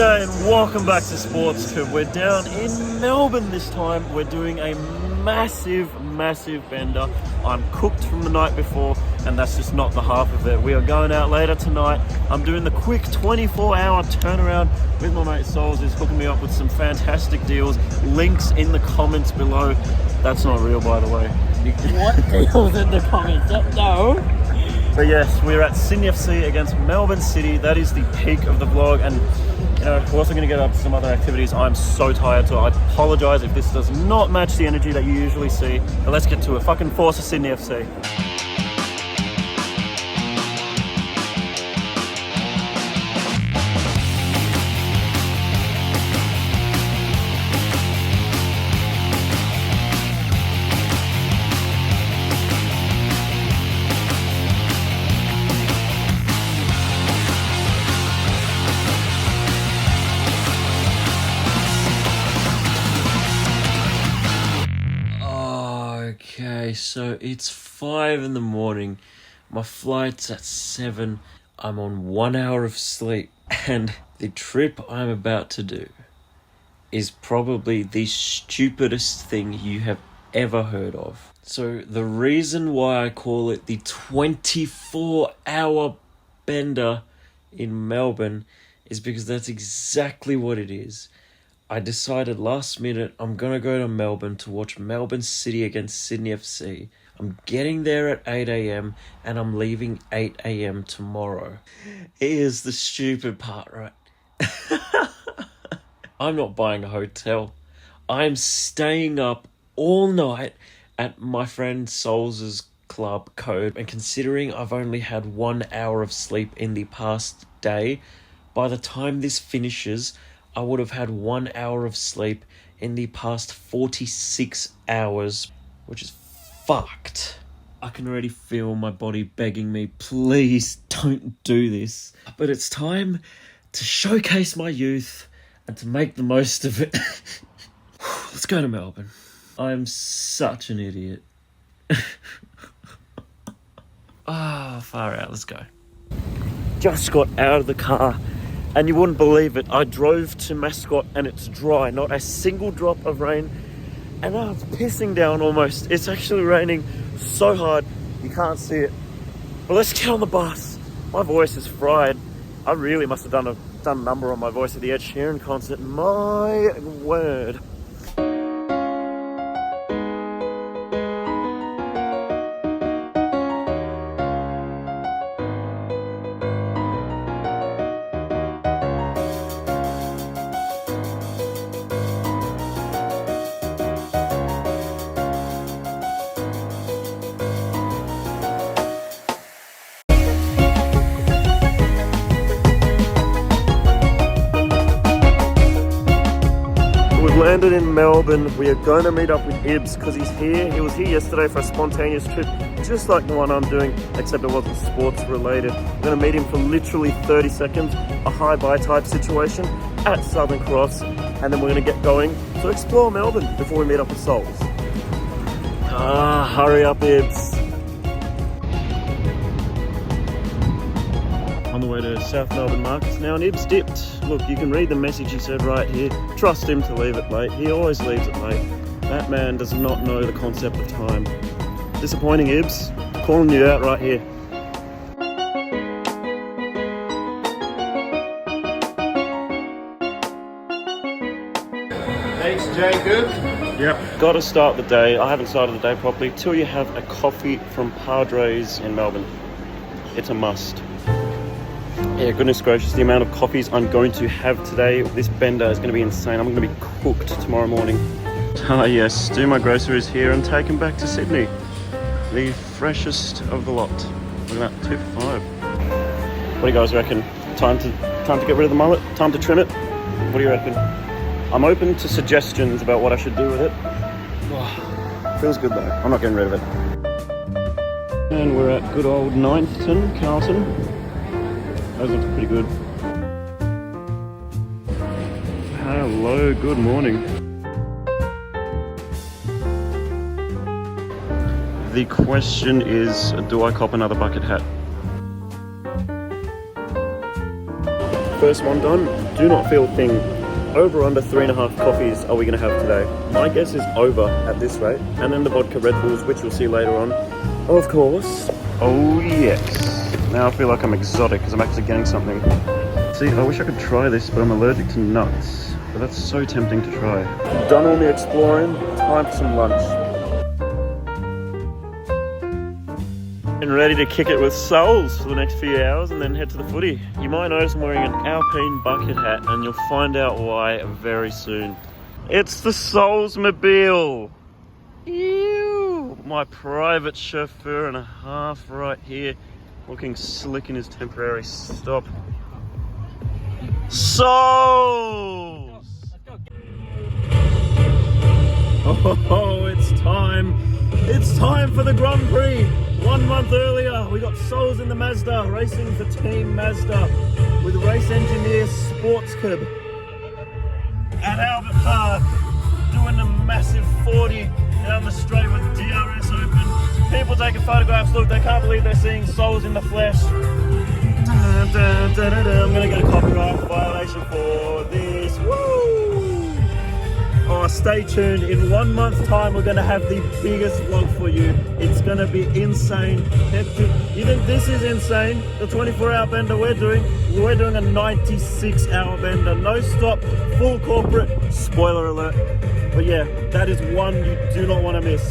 G'day and welcome back to SPORTSCOB. We're down in Melbourne this time. We're doing a massive bender. I'm cooked from the night before and that's just not the half of it. We are going out later tonight. I'm doing the quick 24-hour turnaround with my mate Souls, who's hooking me up with some fantastic deals. Links in the comments below. That's not real, by the way. What deals in the comments? No. But yes, we're at Sydney FC against Melbourne City. That is the peak of the vlog, and you know, we're also going to get up to some other activities. I'm so tired, so I apologise if this does not match the energy that you usually see. But let's get to it. Fucking force of Sydney FC. Okay, so it's 5 in the morning. My flight's at 7. I'm on 1 hour of sleep, and the trip I'm about to do is probably the stupidest thing you have ever heard of. So the reason why I call it the 24-hour bender in Melbourne is because that's exactly what it is. I decided last minute I'm going to go to Melbourne to watch Melbourne City against Sydney FC. I'm getting there at 8 a.m. and I'm leaving 8 a.m. tomorrow. Here's the stupid part, right? I'm not buying a hotel. I'm staying up all night at my friend Souls' club Code, and considering I've only had 1 hour of sleep in the past day, by the time this finishes, I would have had 1 hour of sleep in the past 46 hours, which is fucked. I can already feel my body begging me, please don't do this. But it's time to showcase my youth and to make the most of it. Let's go to Melbourne. I'm such an idiot. Far out, let's go. Just got out of the car. And you wouldn't believe it, I drove to Mascot and it's dry, not a single drop of rain. And now it's pissing down almost. It's actually raining so hard, you can't see it. But let's get on the bus. My voice is fried. I really must have done a number on my voice at the Ed Sheeran concert. My word. Landed in Melbourne. We are going to meet up with Ibs because he's here. He was here yesterday for a spontaneous trip, just like the one I'm doing, except it wasn't sports related. We're going to meet him for literally 30 seconds, a hi-bye type situation at Southern Cross, and then we're going to get going to explore Melbourne before we meet up with Souls. Hurry up, Ibs. On the way to South Melbourne Markets now, and Ibs dipped. Look, you can read the message he said right here. Trust him to leave it late. He always leaves it late. That man does not know the concept of time. Disappointing, Ibs. Calling you out right here. Thanks, Jacob. Yep. Got to start the day. I haven't started the day properly till you have a coffee from Padres in Melbourne. It's a must. Yeah, goodness gracious, the amount of coffees I'm going to have today. This bender is going to be insane. I'm going to be cooked tomorrow morning. Yes, do my groceries here and take them back to Sydney. The freshest of the lot. Look at that, 2 for 5. What do you guys reckon? Time to get rid of the mullet? Time to trim it? What do you reckon? I'm open to suggestions about what I should do with it. Oh, feels good though. I'm not getting rid of it. And we're at good old 9th Carlton. Those look pretty good. Hello, good morning. The question is, do I cop another bucket hat? First one done. do not feel a thing. Over under 3.5 coffees are we going to have today? My guess is over at this rate. And then the vodka Red Bulls, which you'll see later on. Of course. Oh yes. Now I feel like I'm exotic because I'm actually getting something. See, I wish I could try this, but I'm allergic to nuts. But that's so tempting to try. Done all the exploring, time for some lunch. And ready to kick it with Souls for the next few hours and then head to the footy. You might notice I'm wearing an Alpine bucket hat and you'll find out why very soon. It's the Soulsmobile! Ew! My private chauffeur and a half right here, looking slick in his temporary stop. Souls! Oh, it's time! It's time for the Grand Prix! 1 month earlier, we got Souls in the Mazda, racing for Team Mazda with race engineer SPORTSCOB at Albert Park, doing a massive 40 down the straight with DRS open. People taking photographs, look, they can't believe they're seeing Souls in the flesh. I'm gonna get a copyright violation for this. Woo! Oh, stay tuned. In 1 month's time, we're going to have the biggest vlog for you. It's going to be insane. You think this is insane? The 24-hour bender we're doing a 96-hour bender. No stop, full corporate, spoiler alert. But yeah, that is one you do not want to miss.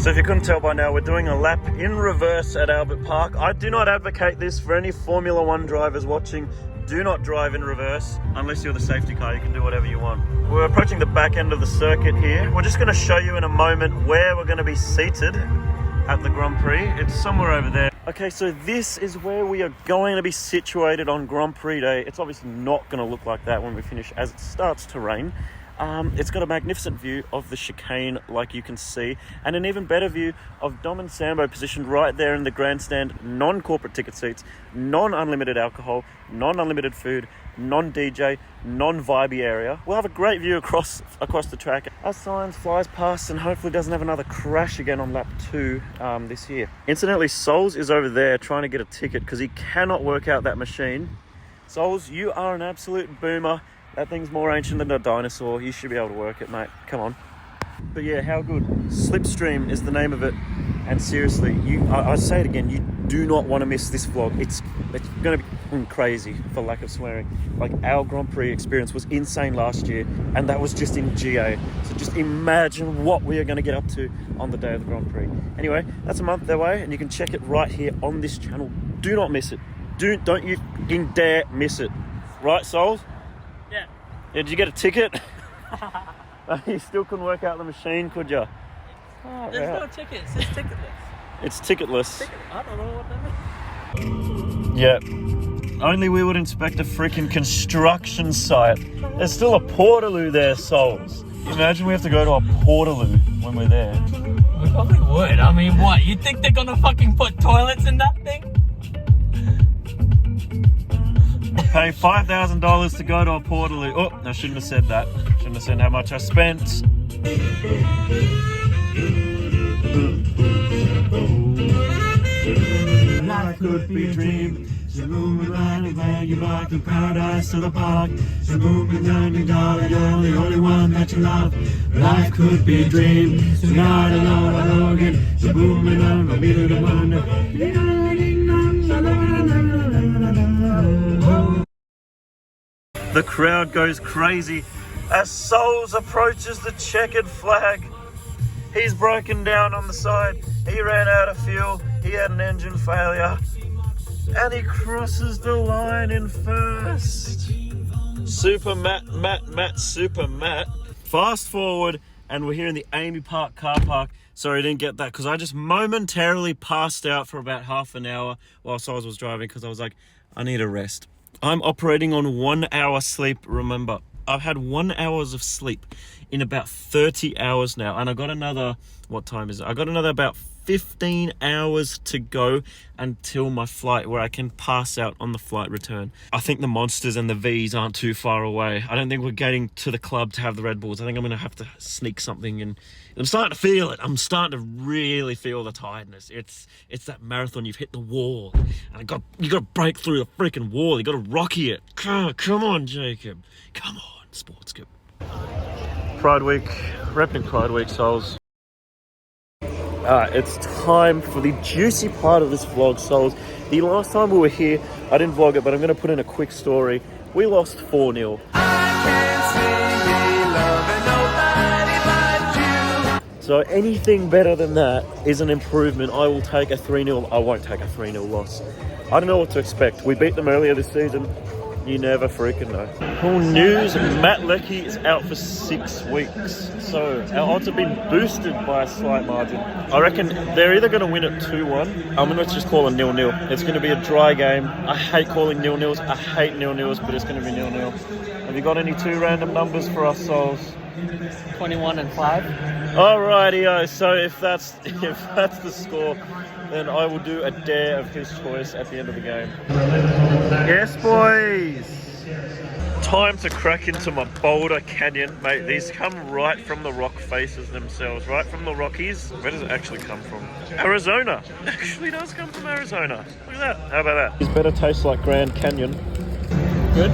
So if you couldn't tell by now, we're doing a lap in reverse at Albert Park. I do not advocate this for any Formula One drivers watching. Do not drive in reverse. Unless you're the safety car, you can do whatever you want. We're approaching the back end of the circuit here. We're just going to show you in a moment where we're going to be seated at the Grand Prix. It's somewhere over there. Okay, so this is where we are going to be situated on Grand Prix Day. It's obviously not going to look like that when we finish, as it starts to rain. It's got a magnificent view of the chicane, like you can see, and an even better view of Dom and Sambo positioned right there in the grandstand, non-corporate ticket seats, non-unlimited alcohol, non-unlimited food, non-DJ, non-vibey area. We'll have a great view across the track as Science flies past and hopefully doesn't have another crash again on lap 2 this year. Incidentally, Souls is over there trying to get a ticket because he cannot work out that machine. Souls, you are an absolute boomer. That thing's more ancient than a dinosaur. You should be able to work it, mate. Come on. But yeah, how good. Slipstream is the name of it. And seriously, I say it again, you do not want to miss this vlog. It's going to be crazy, for lack of swearing. Like, our Grand Prix experience was insane last year, and that was just in GA. So just imagine what we are going to get up to on the day of the Grand Prix. Anyway, that's a month away, and you can check it right here on this channel. Do not miss it. Don't you fucking dare miss it. Right, Souls? Yeah. Did you get a ticket? You still couldn't work out the machine, could you? Oh, there's no ticket. It says ticketless. It's ticketless. I don't know what that means. Yeah. Only we would inspect a freaking construction site. There's still a portaloo there, Souls. Imagine we have to go to a portaloo when we're there. We probably would. I mean, what? You think they're gonna fucking put toilets in that thing? Pay $5,000 to go to a portaloo. Oh, I shouldn't have said that. Shouldn't have said how much I spent. Life could be a dream. So moving around and bang you back to paradise to the park. So moving down your darling, you're the only one that you love. Life could be a dream. So not alone again. So moving on, I'll be the one. The crowd goes crazy as Souls approaches the checkered flag. He's broken down on the side. He ran out of fuel. He had an engine failure. And he crosses the line in first. Super Matt. Fast forward, and we're here in the Amy Park car park. Sorry, I didn't get that because I just momentarily passed out for about half an hour while Souls was driving because I was like, I need a rest. I'm operating on 1 hour sleep, remember. I've had 1 hour of sleep in about 30 hours now. And I got another, what time is it? I got another about 15 hours to go until my flight, where I can pass out on the flight return. I think the Monsters and the V's aren't too far away. I don't think we're getting to the club to have the Red Bulls. I think I'm going to have to sneak something in. I'm starting to feel it. I'm starting to really feel the tiredness. It's that marathon. You've hit the wall, and you got to break through the freaking wall. You got to rocky it. Come on, Jacob. Come on, SPORTSCOB. Pride Week, repping Pride Week, souls. It's time for the juicy part of this vlog, souls. The last time we were here, I didn't vlog it, but I'm going to put in a quick story. We lost 4-0. So anything better than that is an improvement. I will take a 3-0. I won't take a 3-0 loss. I don't know what to expect. We beat them earlier this season. You never freaking know. Cool news, Matt Leckie is out for 6 weeks. So our odds have been boosted by a slight margin. I reckon they're either going to win it 2-1. I'm going to just call a 0-0. It's going to be a dry game. I hate calling 0-0s. I hate 0-0s, but it's going to be 0-0. Have you got any 2 random numbers for us, souls? 21 and 5. Alrighty, so if that's the score, then I will do a dare of his choice at the end of the game. Yes, boys! Time to crack into my Boulder Canyon. Mate, these come right from the rock faces themselves, right from the Rockies. Where does it actually come from? Arizona! It actually does come from Arizona. Look at that. How about that? These better taste like Grand Canyon. Good?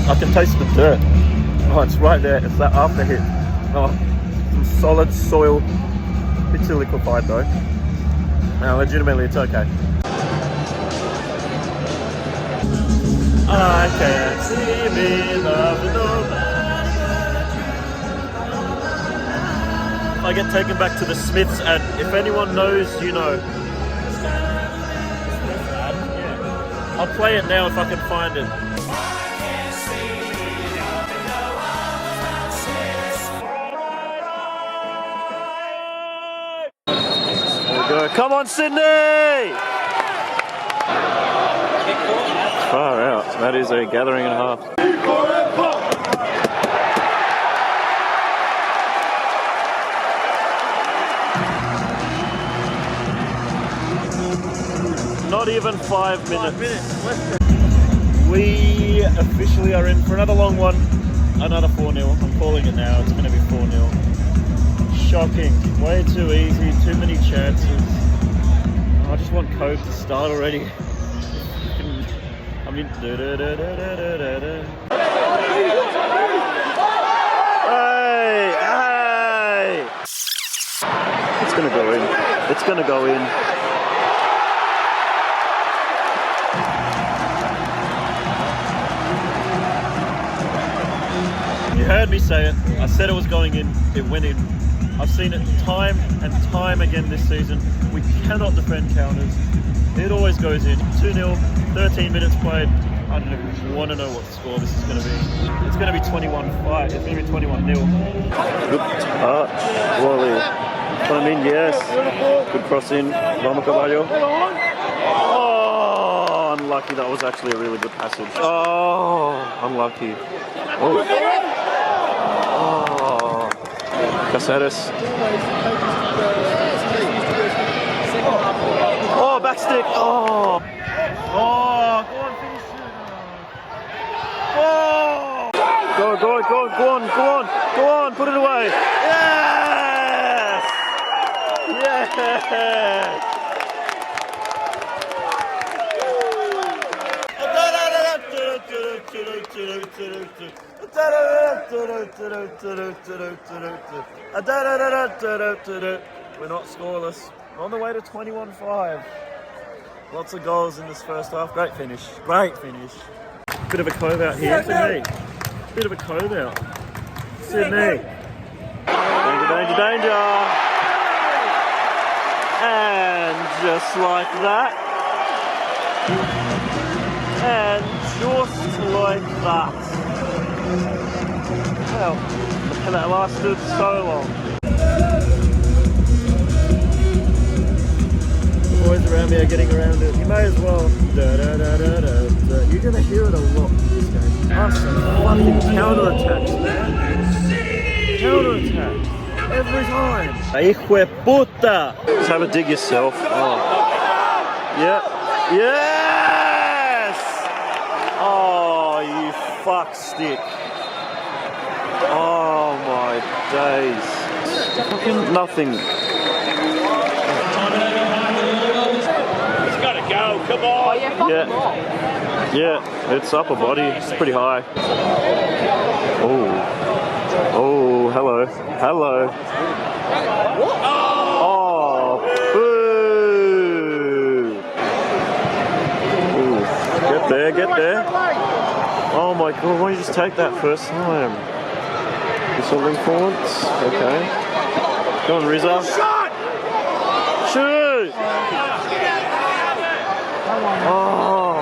I can taste the dirt. Oh, it's right there. It's that after hit. Oh, some solid soil. A bit too liquefied though. No, legitimately, it's okay. I can't see me loving nobody but you. I get taken back to the Smiths ad. If anyone knows, you know. Yeah. I'll play it now if I can find it. Come on, Sydney! Far out. That is a gathering and a half. Not even 5 minutes. We officially are in for another long one. Another 4-0. I'm calling it now. It's going to be 4-0. Shocking. Way too easy. Too many chances. I just want Coke to start already. I mean, hey, hey! It's gonna go in. It's gonna go in. You heard me say it. I said it was going in. It went in. I've seen it time and time again this season. We cannot defend counters. It always goes in. 2-0, 13 minutes played. I don't even want to know what score this is going to be. It's going to be 21-5. It's going to be 21-0. Good touch. Wally. Come in, yes. Good cross in. Vamos Caballo. Oh, unlucky. That was actually a really good passage. Oh, unlucky. Oh. Caceres. Oh, back stick. Oh. Oh, go on, finish it. Oh. Go on, put it away. Yes! Yes! We're not scoreless. We're on the way to 21-5. Lots of goals in this first half. Great finish. Great finish. Bit of a cove out here, Sydney. Bit of a cove out. Sydney. Danger, danger, danger. And just like that. And just like that. Well, that lasted so long. The boys around me are getting around it. You may as well. Da, da, da, da, da, da. You're going to hear it a lot in this game. Us fucking counter-attacks, man. Counter-attacks. Every time. Hijo de puta. Just have a dig yourself. Oh. Yeah. Yes! Oh, you fuck stick. Oh my days. Fucking nothing. It's gotta go, come on. Yeah, it's upper body. It's pretty high. Oh, hello. Hello. Oh, boo. Ooh. Get there. Oh my god, why don't you just take that first time? Something forwards. Okay. Go on, Rizza. Shot! Shoot! Oh.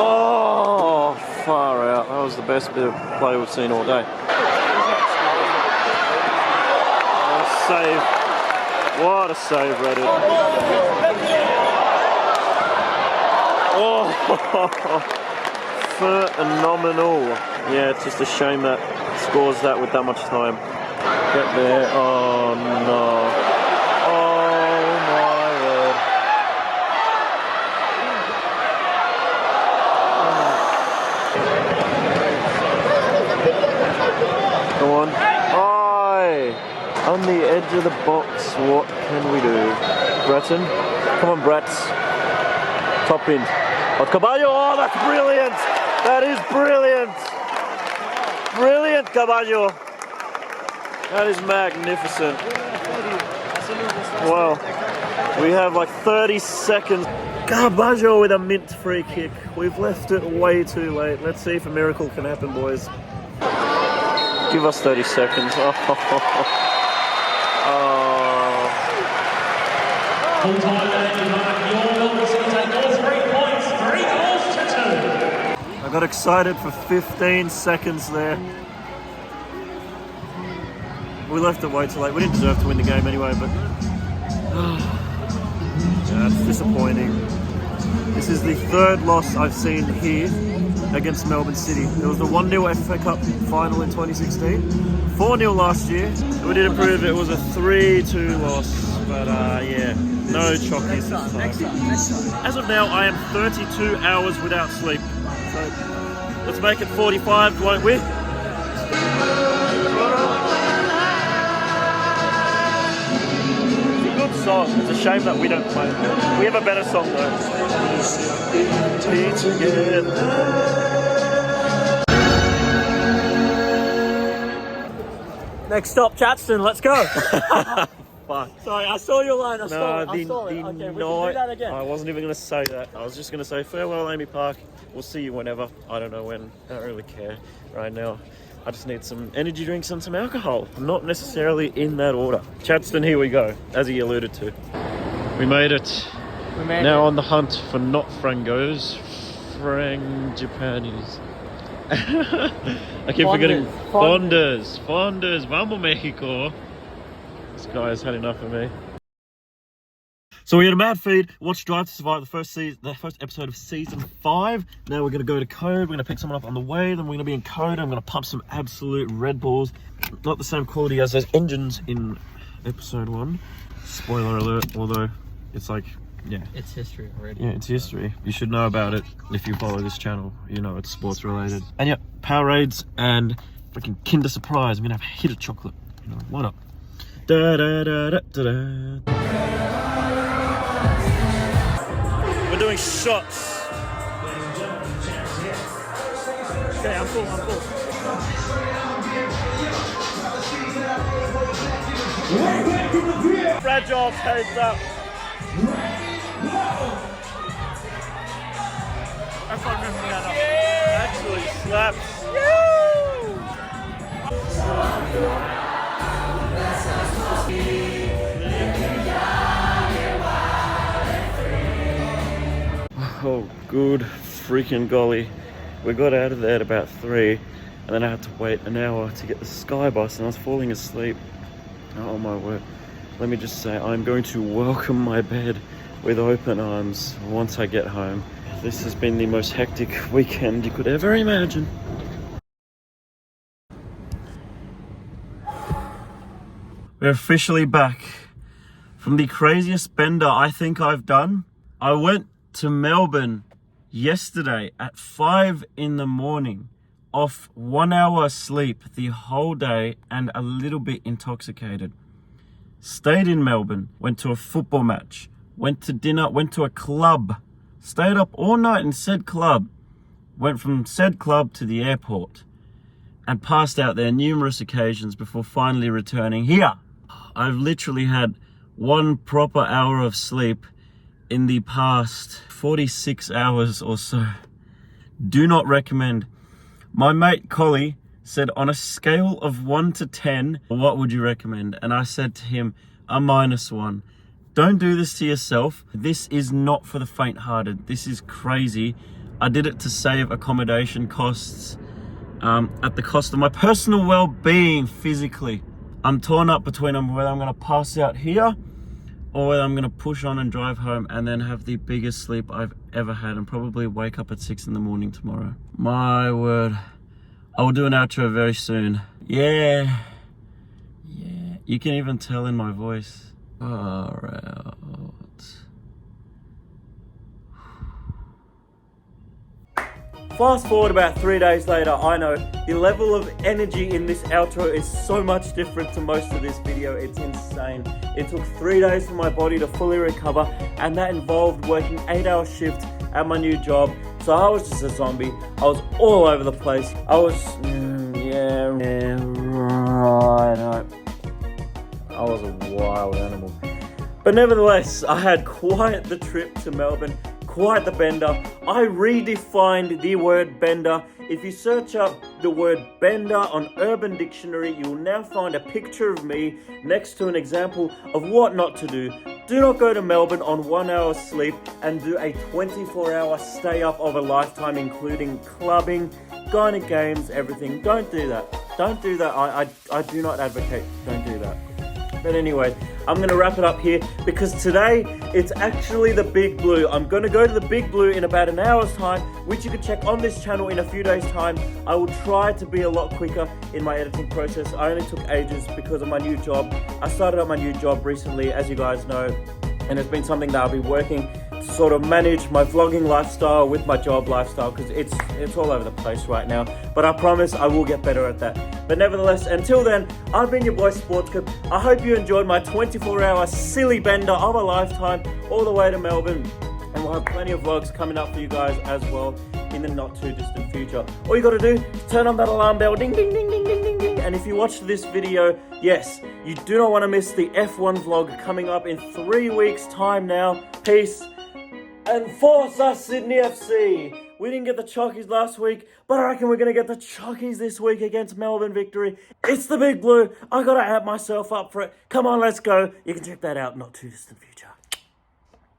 Oh, far out. That was the best bit of play we've seen all day. What a save. What a save, Reddit. Oh, phenomenal. Yeah, it's just a shame that scores that with that much time. Get there. Oh, no. Oh, my word. Come on. Aye. On the edge of the box, what can we do? Breton? Come on, Brats. Top end. Oh, Caballo, oh, that's brilliant! That is brilliant! Brilliant, Caballo! That is magnificent. Well, we have like 30 seconds. Caballo with a mint free kick. We've left it way too late. Let's see if a miracle can happen, boys. Give us 30 seconds. Oh. I got excited for 15 seconds there. We left it way too late. We didn't deserve to win the game anyway, but yeah, it's disappointing. This is the third loss I've seen here against Melbourne City. It was the 1-0 FA Cup final in 2016, 4-0 last year. We did improve. It was a 3-2 loss, but yeah, no chockies this time. As of now, I am 32 hours without sleep. So let's make it 45, won't we? Song. It's a shame that we don't play it. We have a better song though. Be together. Next stop, Chatston. Let's go. Fuck. Sorry, I saw your line. I saw it. Okay, we can do that again. I wasn't even going to say that. I was just going to say farewell, Amy Park. We'll see you whenever. I don't know when. I don't really care right now. I just need some energy drinks and some alcohol. Not necessarily in that order. Chadston, here we go, as he alluded to. We made it. Now on the hunt for not frangos, frangipanis. I keep forgetting. Fonders. Vamos Mexico. This guy has had enough of me. So we had a mad feed, watched Drive to Survive, the first episode of season 5. Now we're gonna go to Code, we're gonna pick someone up on the way, then we're gonna be in Code, I'm gonna pump some absolute Red Bulls. Not the same quality as those engines in episode 1. Spoiler alert, although it's like, yeah. It's history already. Yeah, it's history. You should know about it if you follow this channel. You know it's sports related. And yeah, Powerades and freaking Kinder Surprise. I'm gonna have a hit of chocolate. You know, why not? Da da da da da da. We're doing shots. Okay, I'm full. Fragile heads up. That's what I'm ripping that up. Actually slaps. Oh, good freaking golly. We got out of there at about 3, and then I had to wait an hour to get the Sky Bus, and I was falling asleep. Oh my word. Let me just say, I'm going to welcome my bed with open arms once I get home. This has been the most hectic weekend you could ever imagine. We're officially back from the craziest bender I think I've done. I went to Melbourne yesterday at 5 in the morning, off 1 hour sleep the whole day and a little bit intoxicated. Stayed in Melbourne, went to a football match, went to dinner, went to a club, stayed up all night in said club, went from said club to the airport and passed out there numerous occasions before finally returning here. I've literally had 1 proper hour of sleep in the past 46 hours or so. Do not recommend. My mate Collie said, on a scale of 1 to 10, what would you recommend? And I said to him, a -1. Don't do this to yourself. This is not for the faint-hearted. This is crazy. I did it to save accommodation costs at the cost of my personal well-being physically. I'm torn up between whether I'm gonna pass out here or whether I'm gonna push on and drive home and then have the biggest sleep I've ever had and probably wake up at 6 in the morning tomorrow. My word. I will do an outro very soon. Yeah. You can even tell in my voice. Alright. Fast forward about 3 days later, I know the level of energy in this outro is so much different to most of this video. It's insane. It took 3 days for my body to fully recover, and that involved working 8-hour shifts at my new job. So I was just a zombie. I was all over the place. I was, I was a wild animal. But nevertheless, I had quite the trip to Melbourne. Quite the bender. I redefined the word bender. If you search up the word bender on Urban Dictionary, you will now find a picture of me next to an example of what not to do. Do not go to Melbourne on 1 hour sleep and do a 24-hour stay up of a lifetime, including clubbing, going to games, everything. Don't do that. Don't do that. I do not advocate. Don't do that. But anyway, I'm going to wrap it up here because today it's actually the Big Blue. I'm going to go to the Big Blue in about an hour's time, which you can check on this channel in a few days' time. I will try to be a lot quicker in my editing process. I only took ages because of my new job. I started up my new job recently, as you guys know, and it's been something that I've been working to sort of manage my vlogging lifestyle with my job lifestyle because it's all over the place right now. But I promise I will get better at that. But nevertheless, until then, I've been your boy SPORTSCOB. I hope you enjoyed my 24-hour silly bender of a lifetime all the way to Melbourne. And we'll have plenty of vlogs coming up for you guys as well in the not too distant future. All you got to do is turn on that alarm bell, ding, ding, ding, ding, ding, ding, ding. And if you watch this video, yes, you do not want to miss the F1 vlog coming up in 3 weeks' time now. Peace. And force us, Sydney FC. We didn't get the Chockies last week, but I reckon we're going to get the Chockies this week against Melbourne Victory. It's the Big Blue. I got to amp myself up for it. Come on, let's go. You can check that out in not too distant future.